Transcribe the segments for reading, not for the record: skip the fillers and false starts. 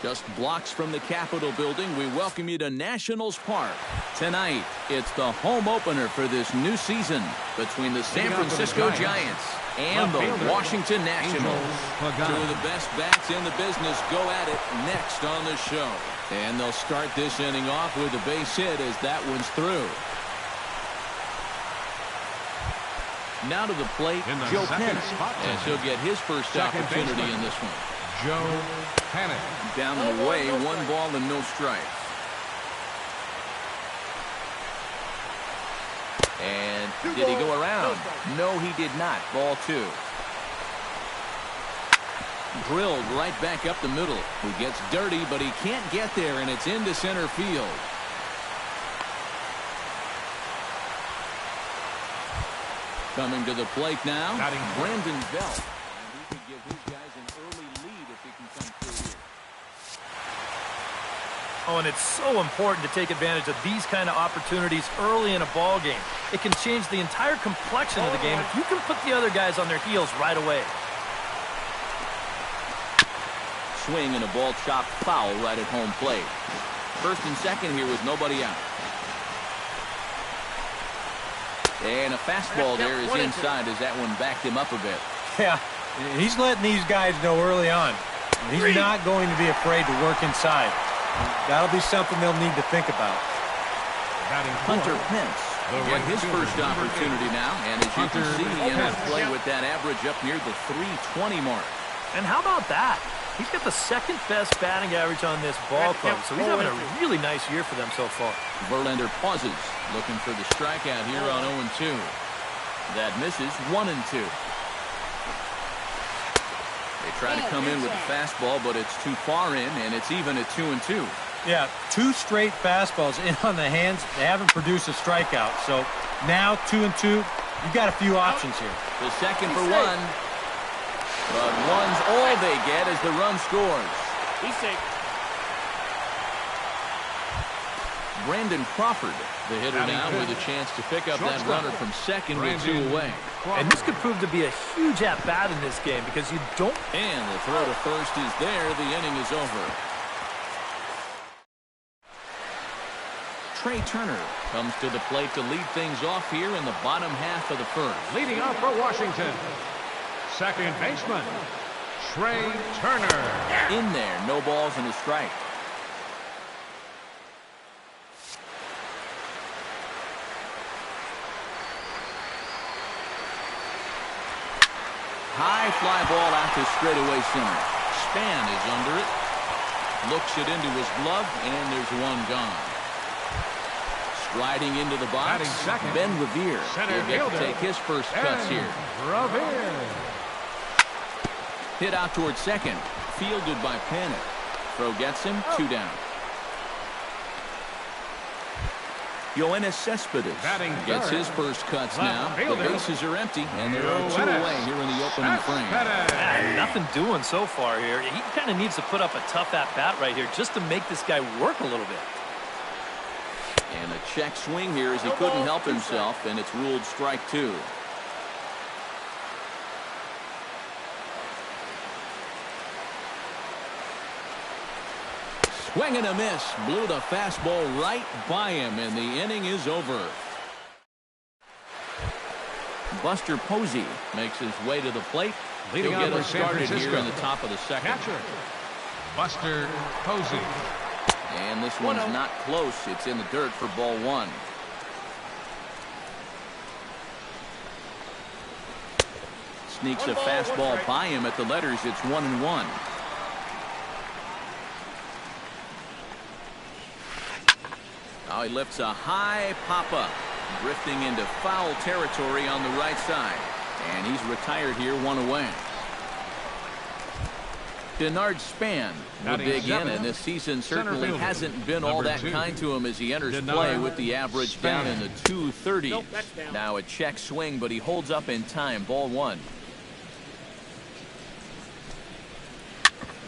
Just blocks from the Capitol building, we welcome you to Nationals Park. Tonight, it's the home opener for this new season between the San Francisco Giants and the Washington Nationals. Two of the best bats in the business go at it next on the show. And they'll start this inning off with a base hit as that one's through. Now to the plate, Joe Pennant, as he'll get his first opportunity in this one. Joe Pennant. Down and away, 1 ball and no strikes. And did he go around? No, he did not. Ball 2. Drilled right back up the middle. He gets dirty, but he can't get there, and it's into center field. Coming to the plate now, Brandon Belt. And he could give his guys an early lead if he can come through here. Oh, and it's so important to take advantage of these kind of opportunities early in a ball game. It can change the entire complexion of the game if you can put the other guys on their heels right away. Swing and a ball chopped foul right at home plate. First and second here with nobody out. And a fastball there is inside as that one backed him up a bit. Yeah, he's letting these guys know early on. He's not going to be afraid to work inside. That'll be something they'll need to think about. Hunter Pence will get his first opportunity now. And as you can see, he enters play with that average up near the 320 mark. And how about that? He's got the second best batting average on this ball club, so he's having a really nice year for them so far. Verlander pauses, looking for the strikeout here on 0-2. That misses 1-2. They try to come in with the fastball, but it's too far in, and it's even at 2-2. Yeah, 2 straight fastballs in on the hands. They haven't produced a strikeout, so now 2-2. You got a few options here. The second for 1. But 1's all they get as the run scores. He's safe. Brandon Crawford, the hitter now, with a chance to pick up that runner from second with 2 away. And this could prove to be a huge at-bat in this game because you don't... And the throw to first is there. The inning is over. Trey Turner comes to the plate to lead things off here in the bottom half of the first. Leading off for Washington, second baseman, Trey Turner. In there, no balls and a strike. High fly ball out to straightaway center. Span is under it. Looks it into his glove, and there's 1 gone. Striding into the box, Ben Revere. He'll get to take his first cuts here. Revere. Hit out towards second. Fielded by Panic. Throw gets him, 2 down. Yoenis Cespedes gets his first cuts now. The bases are empty, and there are 2 away here in the opening frame. Nothing doing so far here. He kind of needs to put up a tough at-bat right here just to make this guy work a little bit. And a check swing here as he couldn't help himself, and it's ruled strike 2. Swing and a miss. Blew the fastball right by him, and the inning is over. Buster Posey makes his way to the plate. Leading He'll get off us for San started Francisco, here in the top of the second. catcher, Buster Posey. And this one's not close. It's in the dirt for ball 1. Sneaks a fastball by him at the letters. It's 1-1. Now he lifts a high pop-up, drifting into foul territory on the right side. And he's retired here, 1 away. Denard Span will dig in, and this season certainly hasn't been all that kind to him as he enters play with the average down in the 230s. Now a check swing, but he holds up in time. Ball 1.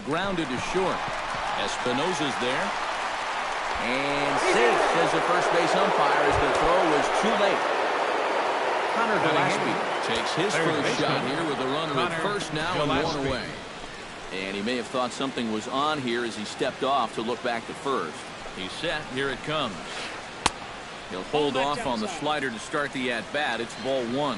Grounded to short. Espinosa's there. And safe, says the first base umpire, as the throw was too late. Connor Gillespie takes his first shot here with a runner at first now and 1 away. And he may have thought something was on here as he stepped off to look back to first. He's set. Here it comes. He'll hold off on the slider to start the at-bat. It's ball one.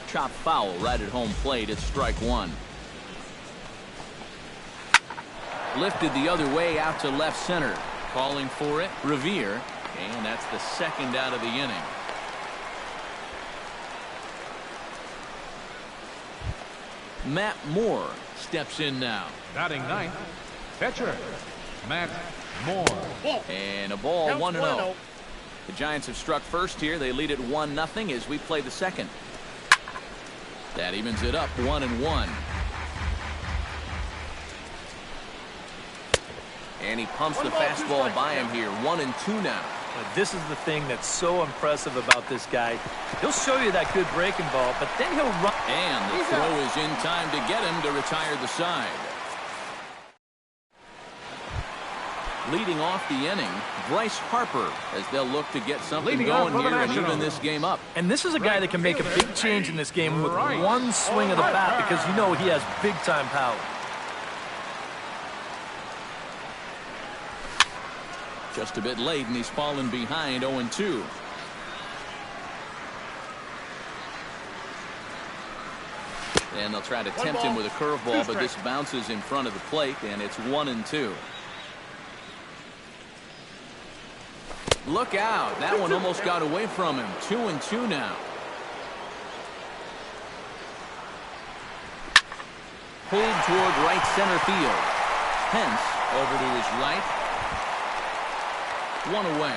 Chop foul right at home plate. It's strike one. Lifted the other way out to left center. Calling for it, Revere. And that's the second out of the inning. Matt Moore steps in now. Batting ninth, pitcher, Matt Moore. And a ball, 1-0. The Giants have struck first here. They lead it 1-0 as we play the second. That evens it up 1-1. And he pumps the fastball by him here. 1-2 now. This is the thing that's so impressive about this guy. He'll show you that good breaking ball, but then he'll run. And the throw is in time to get him to retire the side. Leading off the inning, Bryce Harper, as they'll look to get something going here and even this game up. And this is a guy that can make a big change in this game with one swing of the bat because you know he has big-time power. Just a bit late, and he's fallen behind 0-2. And they'll try to tempt him with a curveball, but this bounces in front of the plate, and it's 1-2. Look out. That one almost got away from him. 2-2 now. Pulled toward right center field. Pence over to his right. One away.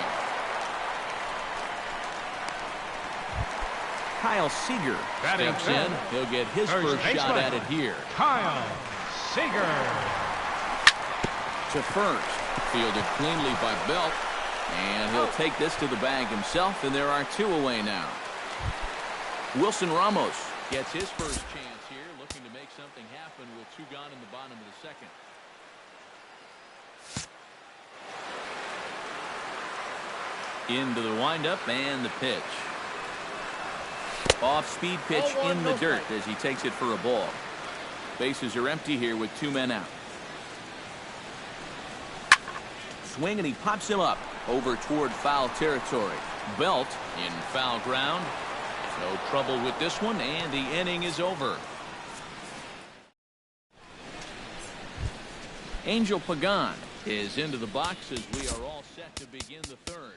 Kyle Seager steps in. He'll get his first shot at it here. Kyle Seager. To first. Fielded cleanly by Belt. And he'll take this to the bag himself, and there are two away now. Wilson Ramos gets his first chance here, looking to make something happen with two gone in the bottom of the second. Into the windup and the pitch. Off-speed pitch in the dirt as he takes it for a ball. Bases are empty here with two men out. Swing, and he pops him up over toward foul territory. Belt in foul ground. No trouble with this one, and the inning is over. Angel Pagan is into the box as we are all set to begin the third.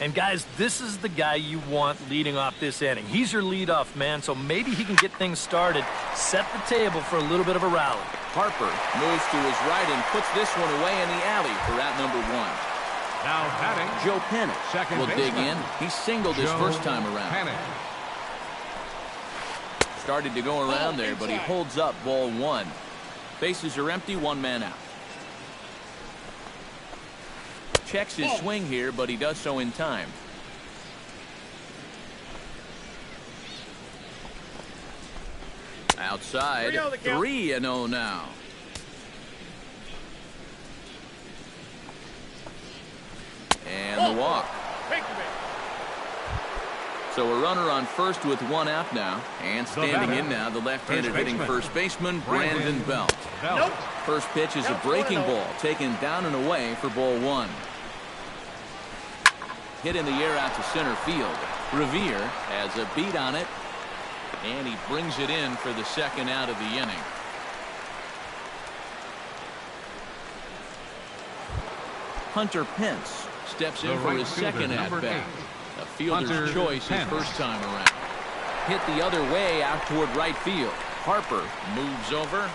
And guys, this is the guy you want leading off this inning. He's your leadoff man, so maybe he can get things started, set the table for a little bit of a rally. Harper moves to his right and puts this one away in the alley for out number one. Now batting, Joe Penick will dig in. He singled his first time around. Penick. Started to go around there, but he holds up ball one. Bases are empty, one man out. Checks his swing here, but he does so in time. Outside, 3-0 now. And the walk. So a runner on first with one out now. And standing in now, the left-handed hitting first baseman, Brandon Belt. First pitch is a breaking ball, taken down and away for ball one. Hit in the air out to center field. Revere has a beat on it, and he brings it in for the second out of the inning. Hunter Pence steps in for his second at-bat. A fielder's choice his first time around. Hit the other way out toward right field. Harper moves over,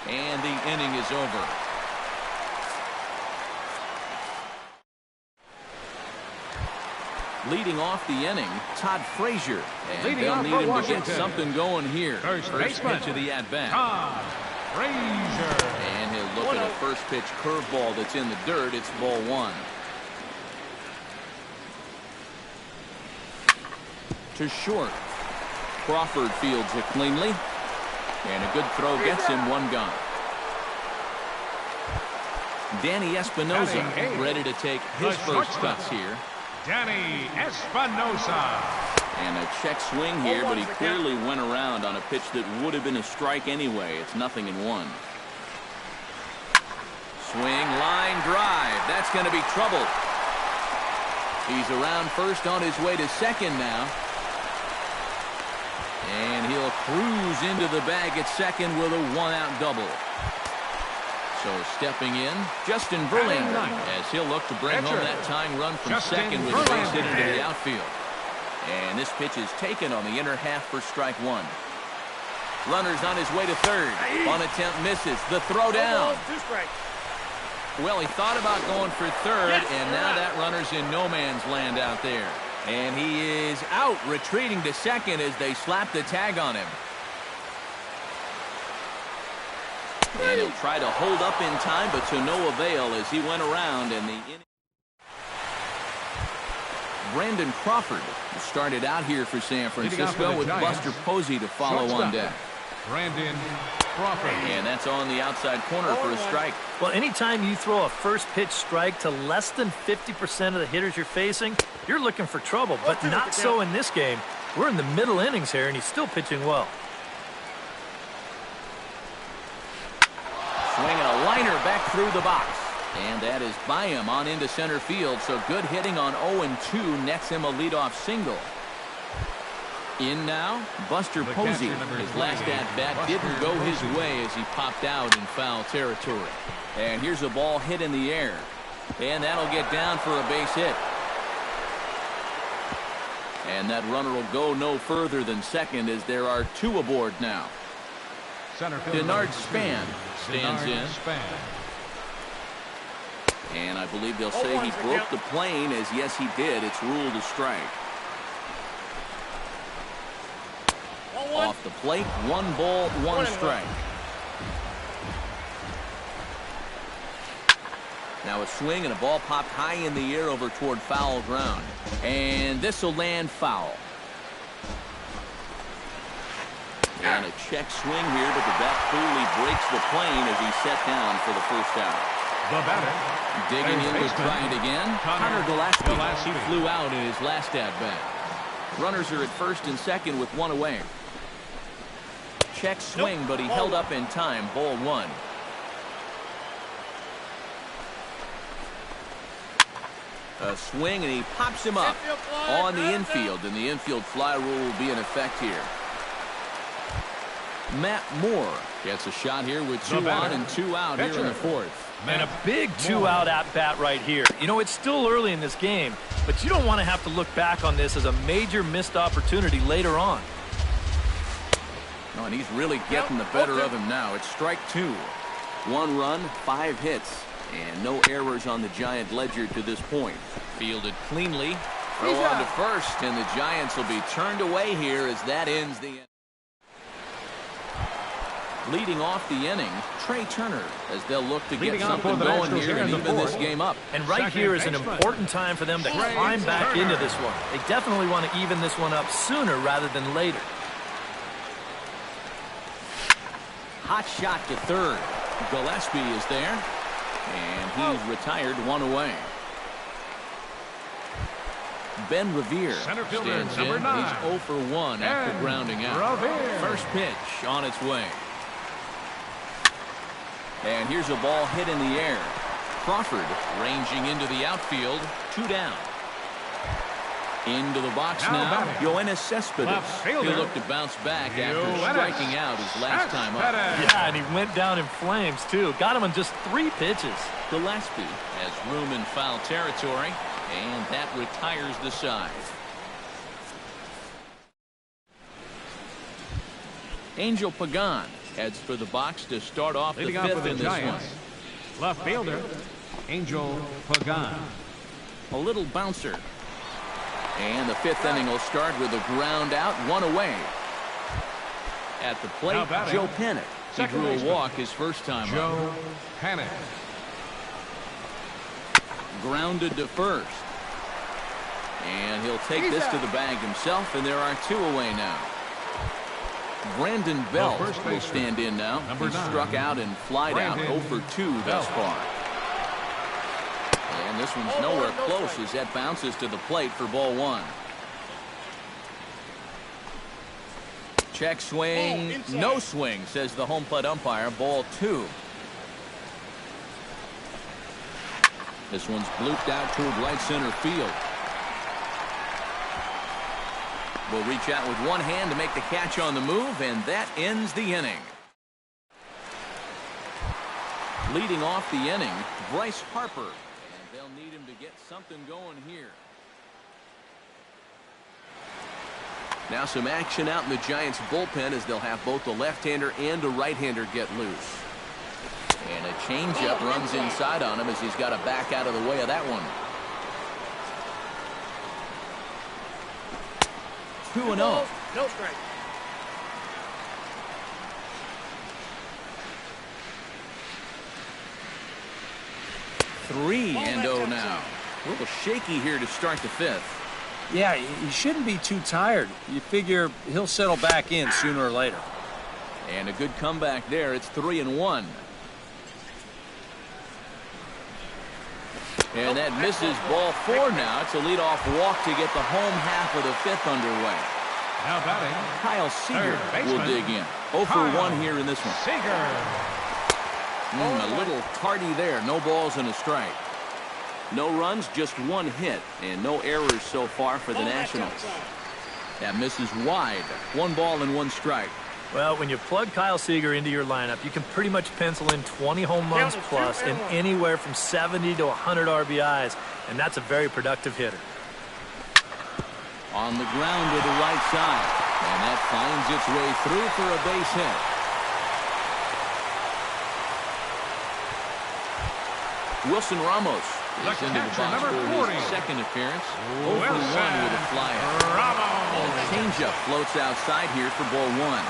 and the inning is over. Leading off the inning, Todd Frazier. And they'll need him to get something going here. First pitch of the at-bat. Todd Frazier. And he'll look at a first pitch curveball that's in the dirt. It's ball one. To short. Crawford fields it cleanly. And a good throw gets him one gone. Danny Espinosa ready to take his first cuts here. Danny Espinosa. And a check swing here, but he clearly went around on a pitch that would have been a strike anyway. It's 0-1. Swing, line drive. That's going to be trouble. He's around first on his way to second now. And he'll cruise into the bag at second with a one-out double. So stepping in, Justin Verlander, as he'll look to bring home that tying run from second with a base hit into the outfield. And this pitch is taken on the inner half for strike one. Runner's on his way to third. One attempt misses. The throw down. Well, he thought about going for third, and now that runner's in no man's land out there. And he is out, retreating to second as they slap the tag on him. And he'll try to hold up in time, but to no avail as he went around in the inning. Brandon Crawford started out here for San Francisco with Buster Posey to follow on deck. Brandon Crawford. And that's on the outside corner for a strike. Well, anytime you throw a first pitch strike to less than 50% of the hitters you're facing, you're looking for trouble, but not so in this game. We're in the middle innings here, and he's still pitching well. Swinging a liner back through the box. And that is by him on into center field, so good hitting on 0-2 nets him a leadoff single. In now, Buster Posey. His last at-bat didn't go his way as he popped out in foul territory. And here's a ball hit in the air. And that'll get down for a base hit. And that runner will go no further than second as there are two aboard now. Denard Span stands in. And I believe they'll say he broke the plane, as yes he did. It's ruled a strike. Off the plate, 1 ball, 1 strike. Now a swing and a ball popped high in the air over toward foul ground. And this will land foul. And a check swing here, but the bat clearly breaks the plane as he's set down for the first out. The batter. Digging in to try it again. Connor Gillespie. He flew out in his last at-bat. Runners are at first and second with 1 away. Check swing, but he held up in time. Ball 1. A swing, and he pops him up on the infield, and the infield fly rule will be in effect here. Matt Moore gets a shot here with 2 on and 2 out here in the 4th. And a big 2-out at-bat right here. You know, it's still early in this game, but you don't want to have to look back on this as a major missed opportunity later on. Oh, and he's really getting the better of him now. It's strike 2. 1 run, 5 hits, and no errors on the Giant ledger to this point. Fielded cleanly. Throw on to first, and the Giants will be turned away here as that ends the inning. Leading off the inning, Trey Turner, as they'll look to get something going here and even this game up. And right here is an important time for them to climb back into this one. They definitely want to even this one up sooner rather than later. Hot shot to third. Gillespie is there, and he's retired 1 away. Ben Revere stands in. He's 0 for 1 after grounding out. First pitch on its way. And here's a ball hit in the air. Crawford ranging into the outfield. 2 down. Into the box now. Yoenis Cespedes. He'll look to bounce back after striking out his last time up. Yeah, and he went down in flames, too. Got him in just 3 pitches. Gillespie has room in foul territory, and that retires the side. Angel Pagan heads for the box to start off the 5th in this one. Left fielder, Angel Pagan. A little bouncer. And the 5th inning will start with a ground out, 1 away. At the plate, Joe Panik. He drew a walk his first time up. Joe Panik. Grounded to first. And he'll take this to the bag himself, and there are 2 away now. Brandon Belt will stand in now. He struck out and flied out 0 for 2 thus far. And this one's nowhere close as that bounces to the plate for ball one. Check swing, no swing, says the home plate umpire. Ball two. This one's blooped out toward right center field. Will reach out with one hand to make the catch on the move, and that ends the inning. Leading off the inning, Bryce Harper. And they'll need him to get something going here. Now some action out in the Giants bullpen as they'll have both the left-hander and a right-hander get loose. And a changeup runs inside on him as he's got to back out of the way of that one. 2-0. No strike. Three and 0 now. A little shaky here to start the fifth. Yeah, he shouldn't be too tired. You figure he'll settle back in sooner or later. And a good comeback there. It's 3-1. And that misses ball four now. It's a leadoff walk to get the home half of the fifth underway. Now batting, Kyle Seager will dig in. 0 for 1 here in this one. Seager. A little tardy there. No balls and a strike. No runs, just one hit, and no errors so far for the Nationals. That misses wide. 1 ball and 1 strike. Well, when you plug Kyle Seager into your lineup, you can pretty much pencil in 20 home runs plus and anywhere from 70 to 100 RBIs, and that's a very productive hitter. On the ground to the right side, and that finds its way through for a base hit. Wilson Ramos is into the box for his second appearance. 0 for 1 with a flyout. And a changeup floats outside here for ball one.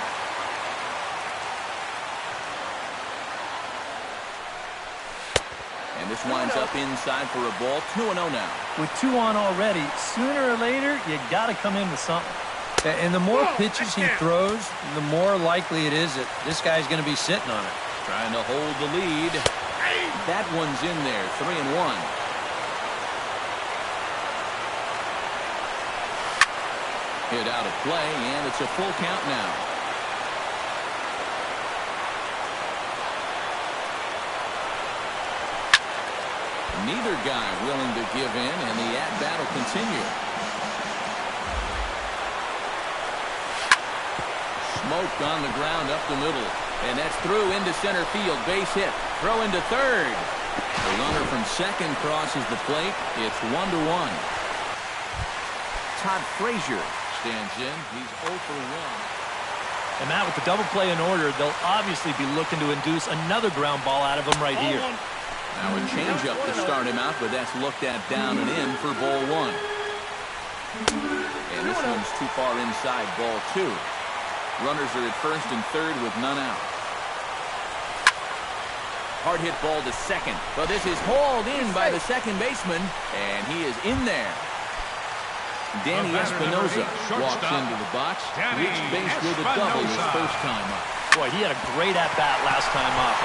And this winds up inside for a ball. 2-0 now. With 2 on already, sooner or later, you got to come in with something. And the more pitches he throws, the more likely it is that this guy's going to be sitting on it. Trying to hold the lead. That one's in there. 3-1. Hit out of play, and it's a full count now. Neither guy willing to give in, and the at-bat will continue. Smoked on the ground up the middle, and that's through into center field. Base hit. Throw into third. The runner from second crosses the plate. It's 1-1. Todd Frazier stands in. He's 0 for 1. And Matt, with the double play in order, they'll obviously be looking to induce another ground ball out of him right here. Now a changeup to start him out, but that's looked at down and in for ball one. And this one's too far inside, ball two. Runners are at first and third with none out. Hard hit ball to second, but this is hauled in by the second baseman, and he is in there. Danny Espinosa walks into the box, reached base with a double his first time up. Boy, he had a great at-bat last time up.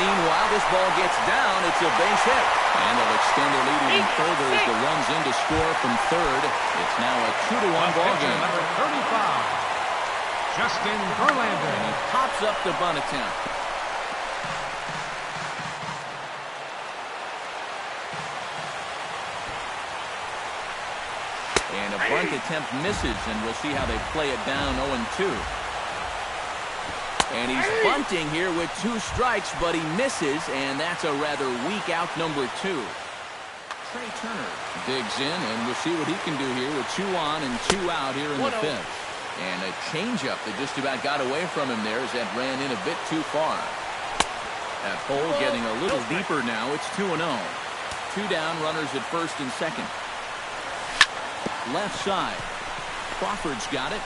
Meanwhile, this ball gets down. It's a base hit. And they'll extend their lead even further as the run's in to score from third. It's now a 2-1 ball game. Number 35, Justin Verlander. And he pops up the bunt attempt. And a bunt attempt misses, and we'll see how they play it down 0-2. And he's bunting here with 2 strikes, but he misses, and that's a rather weak out number 2. Trey Turner digs in, and we'll see what he can do here with 2 on and 2 out here in the fifth. And a changeup that just about got away from him there as that ran in a bit too far. That hole getting a little deeper now. It's 2-0. 2 down, runners at first and second. Left side. Crawford's got it.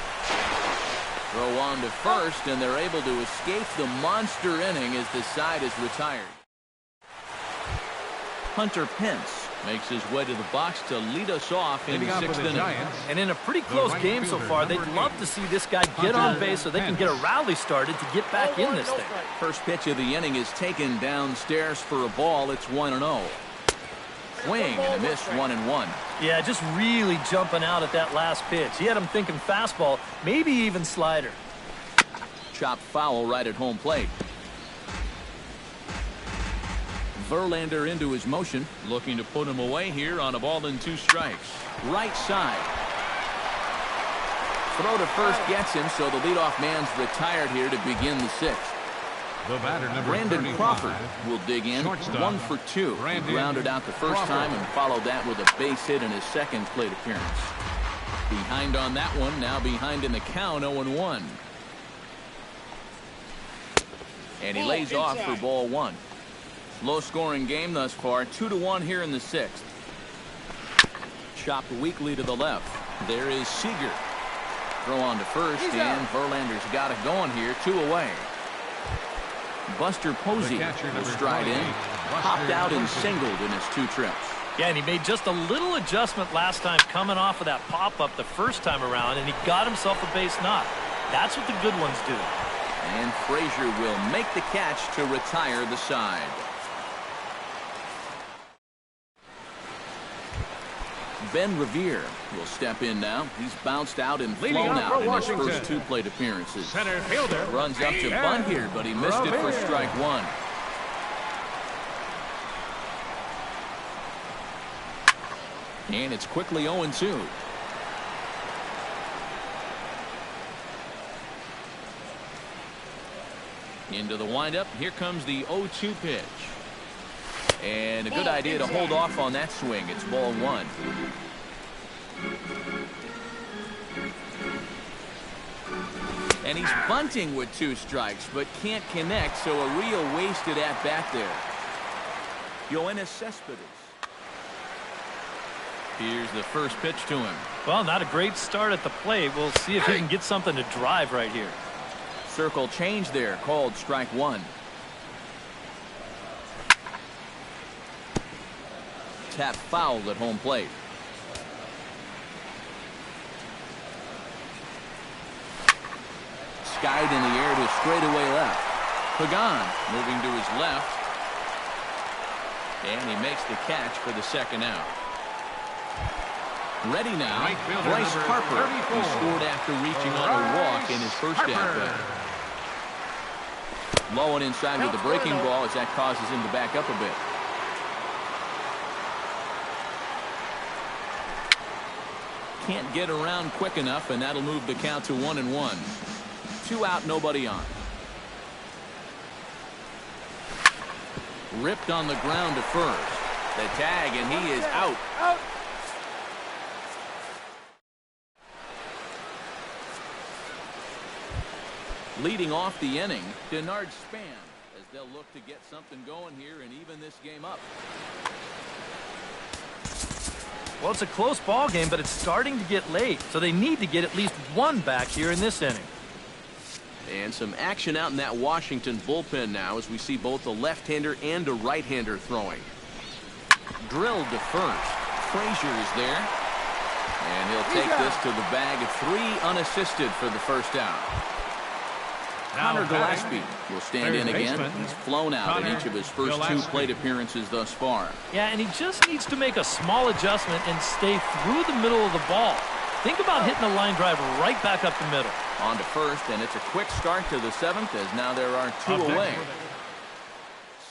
Throw on to first, and they're able to escape the monster inning as the side is retired. Hunter Pence makes his way to the box to lead us off in the 6th inning. And in a pretty close game so far, they'd love to see this guy get on base so they can get a rally started to get back in this thing. First pitch of the inning is taken downstairs for a ball. It's 1-0. swing and a miss 1-1. Yeah, just really jumping out at that last pitch. He had him thinking fastball, maybe even slider. Chopped foul right at home plate. Verlander into his motion, looking to put him away here on a ball and 2 strikes. Right side. Throw to first gets him, so the leadoff man's retired here to begin the 6th. The batter, number Brandon 35, Crawford will dig in. shortstop, 1 for 2. Brandon He grounded out the first Crawford. time and followed that with a base hit in his second plate appearance. Behind on that one, now behind in the count, 0-1. And he lays off for ball 1. Low-scoring game thus far, 2-1 here in the 6th. Chopped weakly to the left. There is Seager. Throw on to first, and Verlander's got it going here, 2 away. Buster Posey will stride in, popped out and singled in his 2 trips. Yeah, and he made just a little adjustment last time coming off of that pop-up the first time around, and he got himself a base knock. That's what the good ones do. And Frazier will make the catch to retire the side. Ben Revere will step in now. He's bounced out and Leading flown off out for in his Washington. first 2 plate appearances. Center fielder. Runs up to bunt here, but he missed it for strike 1. And it's quickly 0-2. Into the windup. Here comes the 0-2 pitch. And a good idea to hold off on that swing. It's ball 1. And he's bunting with 2 strikes, but can't connect, so a real wasted at-bat there. Yoenis Cespedes. Here's the first pitch to him. Well, not a great start at the plate. We'll see if he can get something to drive right here. Circle change there, called strike 1. Tap foul at home plate. Skied in the air to straightaway left. Pagan moving to his left. And he makes the catch for the 2nd out. Ready now, Right fielder, Bryce number Harper. 34. He scored after reaching on a walk in his first at-bat. Low and inside with the breaking ball as that causes him to back up a bit. Can't get around quick enough, and that'll move the count to 1-1. 2 out, nobody on. Ripped on the ground to first. The tag, and he is out. Leading off the inning, Denard Span, as they'll look to get something going here and even this game up. Well, it's a close ball game, but it's starting to get late, so they need to get at least 1 back here in this inning. And some action out in that Washington bullpen now as we see both a left-hander and a right-hander throwing. Drilled to first. Frazier is there. And he'll take this to the bag of 3 unassisted for the first out. Connor Gillespie will stand in again. He's flown out in each of his first 2 plate appearances thus far. Yeah, and he just needs to make a small adjustment and stay through the middle of the ball. Think about hitting a line drive right back up the middle. On to first, and it's a quick start to the 7th as now there are 2 away.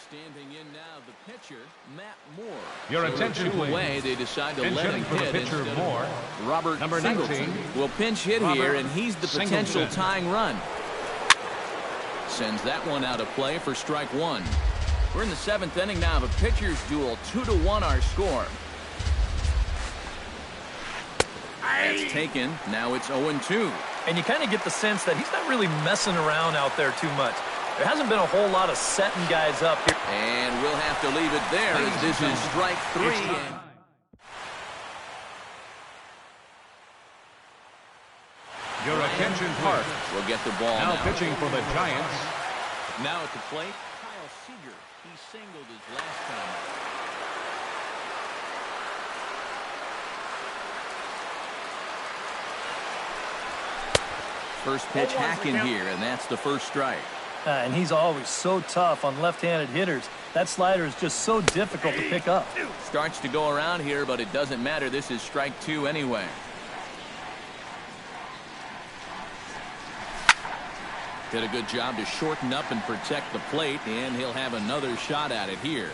Standing in now, the pitcher, Matt Moore. Your So attention, 2 away, they decide to let him for the hit pitcher, instead Moore. of Robert Number Singleton 19, will pinch hit here, and he's the potential Singleton. tying run. Sends that one out of play for strike 1. We're in the 7th inning now of a pitcher's duel. 2-1 our score. That's taken. Now it's 0-2. And you kind of get the sense that he's not really messing around out there too much. There hasn't been a whole lot of setting guys up here. And we'll have to leave it there as this is strike 3. And Your attention, Park please. will get the ball Now now. pitching for the Giants. Now at the plate, Kyle Seager. He singled his last time out. First pitch hacking here, and that's the first strike. And he's always so tough on left-handed hitters. That slider is just so difficult to pick up. Starts to go around here, but it doesn't matter. This is strike 2 anyway. Did a good job to shorten up and protect the plate, and he'll have another shot at it here.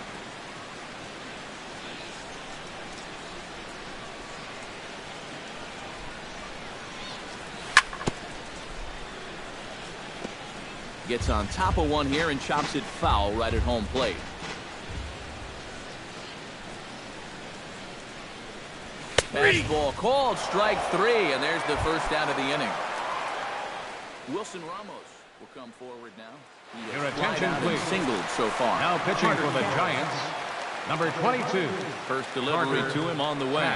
Gets on top of one here and chops it foul right at home plate. Fastball called, strike 3, and there's the first out of the inning. Wilson Ramos will come forward now. Your attention, please. Singled so far. Now pitching for the Giants, number 22. First delivery to him on the way.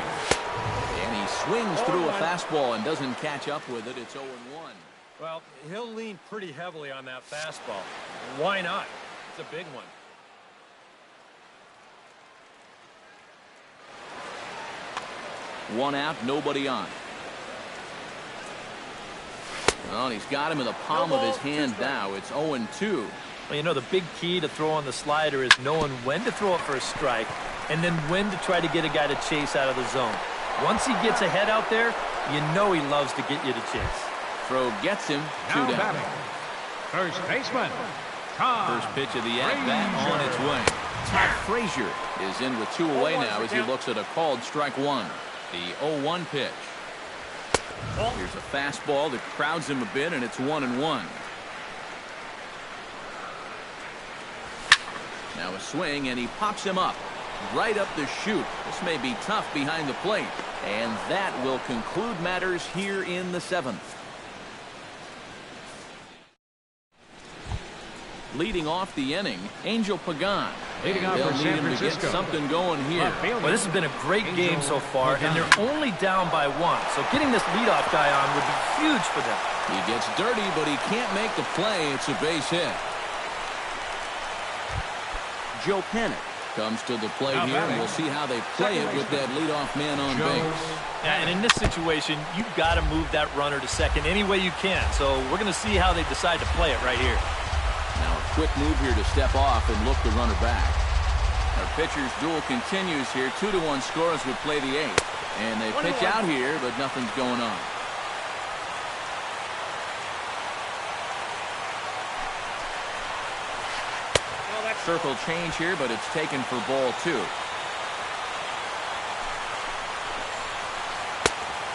And he swings through a fastball and doesn't catch up with it. It's 0-1. Well, he'll lean pretty heavily on that fastball. Why not? It's a big one. One out, nobody on. Well, he's got him in the palm of his hand now. It's 0-2. Well, you know, the big key to throwing the slider is knowing when to throw it for a strike and then when to try to get a guy to chase out of the zone. Once he gets ahead out there, you know he loves to get you to chase. Throw gets him. 2 Now down. batting, first baseman, Todd First pitch of the at-bat on its way. Todd Frazier is in with 2 away now as he looks at a called strike 1. The 0-1 pitch. Here's a fastball that crowds him a bit, and it's 1-1. Now a swing, and he pops him up. Right up the chute. This may be tough behind the plate. And that will conclude matters here in the 7th. Leading off the inning, Angel Pagan. Leading off They'll for need San him to get Francisco. something going here. Well, this has been a great game so far, and they're only down by 1. So getting this leadoff guy on would be huge for them. He gets dirty, but he can't make the play. It's a base hit. Joe Panic comes to the plate here, and we'll see how they play it with that leadoff man on base. Yeah, and in this situation, you've got to move that runner to second any way you can. So we're going to see how they decide to play it right here. Now a quick move here to step off and look the runner back. Our pitcher's duel continues here. 2-1 scores would play the 8th. And they pitch out here, but nothing's going on. Circle change here, but it's taken for ball 2.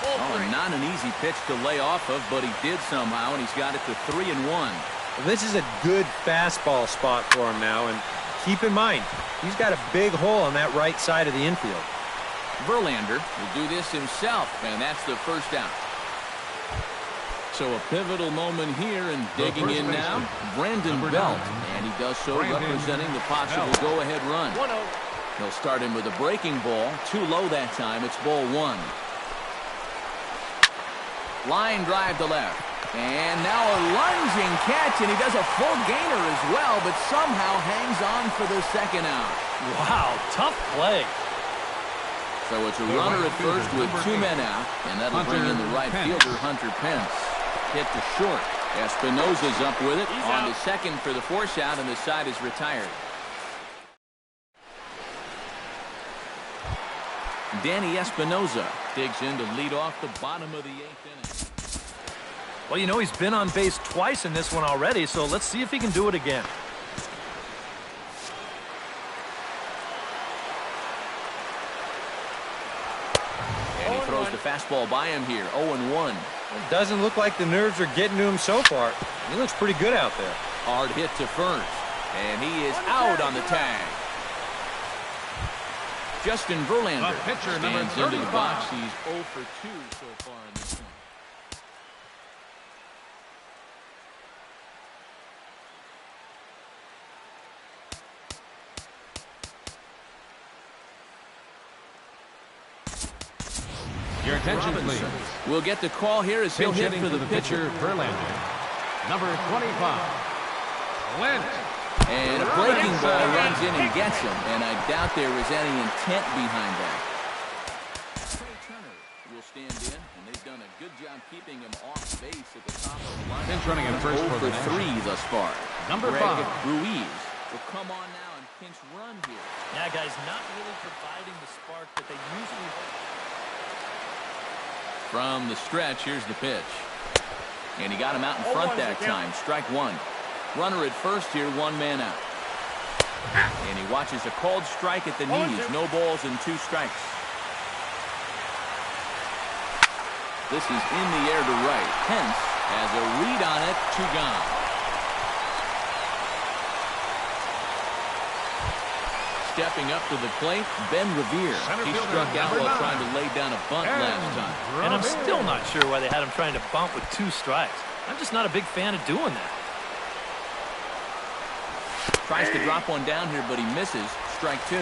Oh, and not an easy pitch to lay off of, but he did somehow, and he's got it to 3-1. Well, this is a good fastball spot for him now, and keep in mind, he's got a big hole on that right side of the infield. Verlander will do this himself, and that's the first out. So a pivotal moment here, and digging in now, Brandon Belt. And he does so representing the possible go-ahead run. He'll start him with a breaking ball. Too low that time. It's ball 1. Line drive to left. And now a lunging catch, and he does a full gainer as well, but somehow hangs on for the second out. Wow, tough play. So it's a runner at first with 2 men out, and that'll bring in the right fielder, Hunter Pence. Hit to short. Espinosa's up with it. On to second for the force out, and the side is retired. Danny Espinosa digs in to lead off the bottom of the 8th inning. Well, you know, he's been on base twice in this one already, so let's see if he can do it again. And he throws the fastball by him here. 0-1. It doesn't look like the nerves are getting to him so far. He looks pretty good out there. Hard hit to first. And he is out on the tag. Justin Verlander The pitcher, number stands into the 35. box. He's 0 for 2 so far in this one. Your attention, please. We'll get the call here as he'll Pinch hit hitting for the pitcher. Verlander. Number 25, Clint. And a breaking ball runs in and gets him. And I doubt there was any intent behind that. Trey Turner will stand in, and they've done a good job keeping him off base at the top of the line. Pinch running at first 0 for for the 3 thus far. Number Greg 5. Ruiz will come on now and pinch run here. Yeah, guys, not really providing the spark that they usually do. From the stretch, here's the pitch. And he got him out in front that time. Strike one. Runner at first here, one man out. And he watches a called strike at the knees. No balls and 2 strikes. This is in the air to right. Hence has a read on it, 2 gone. Stepping up to the plate, Ben Revere. He struck out while trying to lay down a bunt last time. And I'm still not sure why they had him trying to bunt with 2 strikes. I'm just not a big fan of doing that. Tries to drop one down here, but he misses. Strike 2.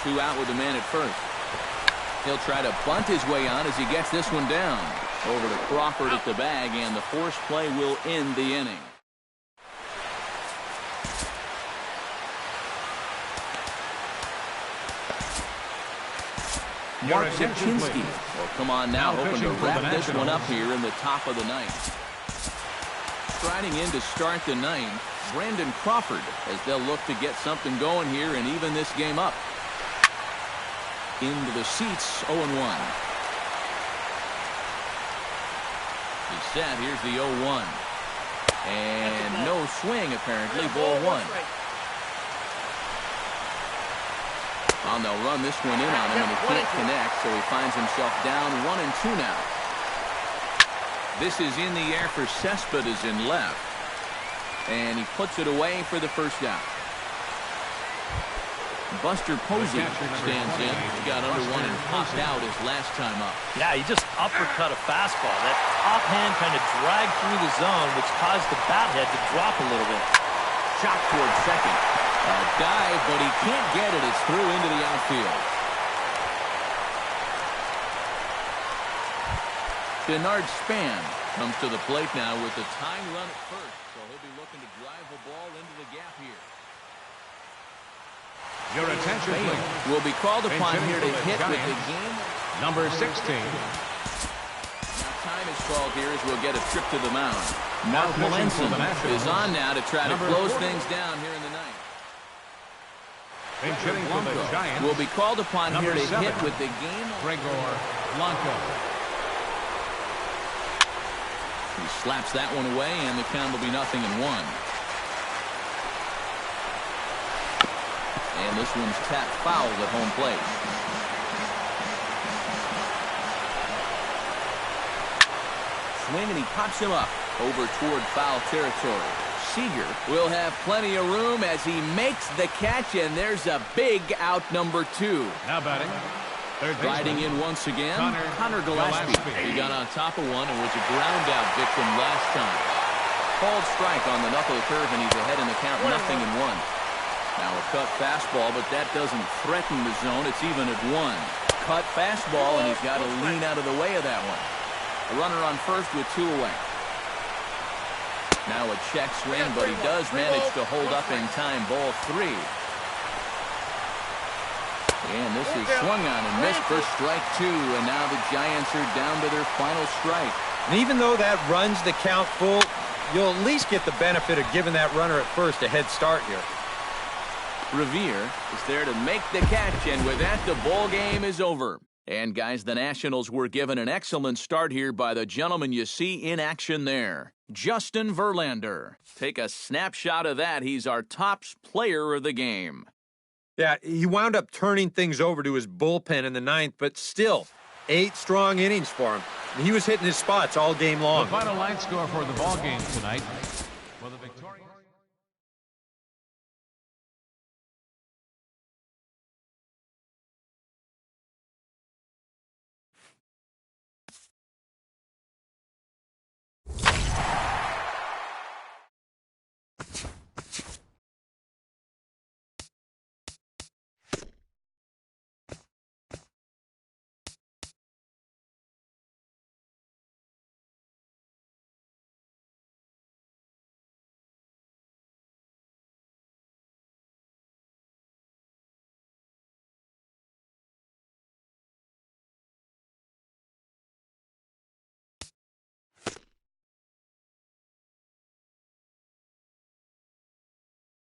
2 out with a man at first. He'll try to bunt his way on as he gets this one down. Over to Crawford at the bag, and the force play will end the inning. Mark Zipchinski will come on now, hoping to wrap this one up here in the top of the ninth. Striding in to start the ninth, Brandon Crawford, as they'll look to get something going here and even this game up. Into the seats, 0-1. He's set. Here's the 0-1. And no swing, apparently. Ball 1. And they'll run this one in on him, and he can't connect, so he finds himself down 1-2 now. This is in the air for Cespedes in left. And he puts it away for the first out. Buster Posey stands in. He got under one and popped out his last time up. Yeah, he just uppercut a fastball. That offhand kind of dragged through the zone, which caused the bat head to drop a little bit. Shot towards second. A dive, but he can't get it. It's through into the outfield. Bernard Span comes to the plate now with the tying run at first. So he'll be looking to drive the ball into the gap here. Your attention, please. Will be called upon here to hit with the game. Number 16. Now time is called here as we'll get a trip to the mound. Mark Melanson is on now to try to close things down here in the ninth. Giants, will be called upon here to hit with the game. Gregor Blanco. He slaps that one away, and the count will be 0-1. And this one's tapped foul at home plate. Swing, and he pops him up over toward foul territory. Seager will have plenty of room as he makes the catch, and there's a big out, number 2. Now batting. Riding in once again, Connor Gillespie. He got on top of one and was a ground out victim last time. Called strike on the knuckle curve, and he's ahead in the count, 0-1. Now a cut fastball, but that doesn't threaten the zone. It's even at 1. Cut fastball, and he's got to lean out of the way of that one. A runner on first with 2 away. Now a check swing, but he does manage to hold up in time. Ball 3. And this is swung on and missed for strike 2. And now the Giants are down to their final strike. And even though that runs the count full, you'll at least get the benefit of giving that runner at first a head start here. Revere is there to make the catch, and with that, the ball game is over. And guys, the Nationals were given an excellent start here by the gentleman you see in action there, Justin Verlander. Take a snapshot of that. He's our top player of the game. Yeah, he wound up turning things over to his bullpen in the ninth, but still, 8 strong innings for him. And he was hitting his spots all game long. The final line score for the ball game tonight: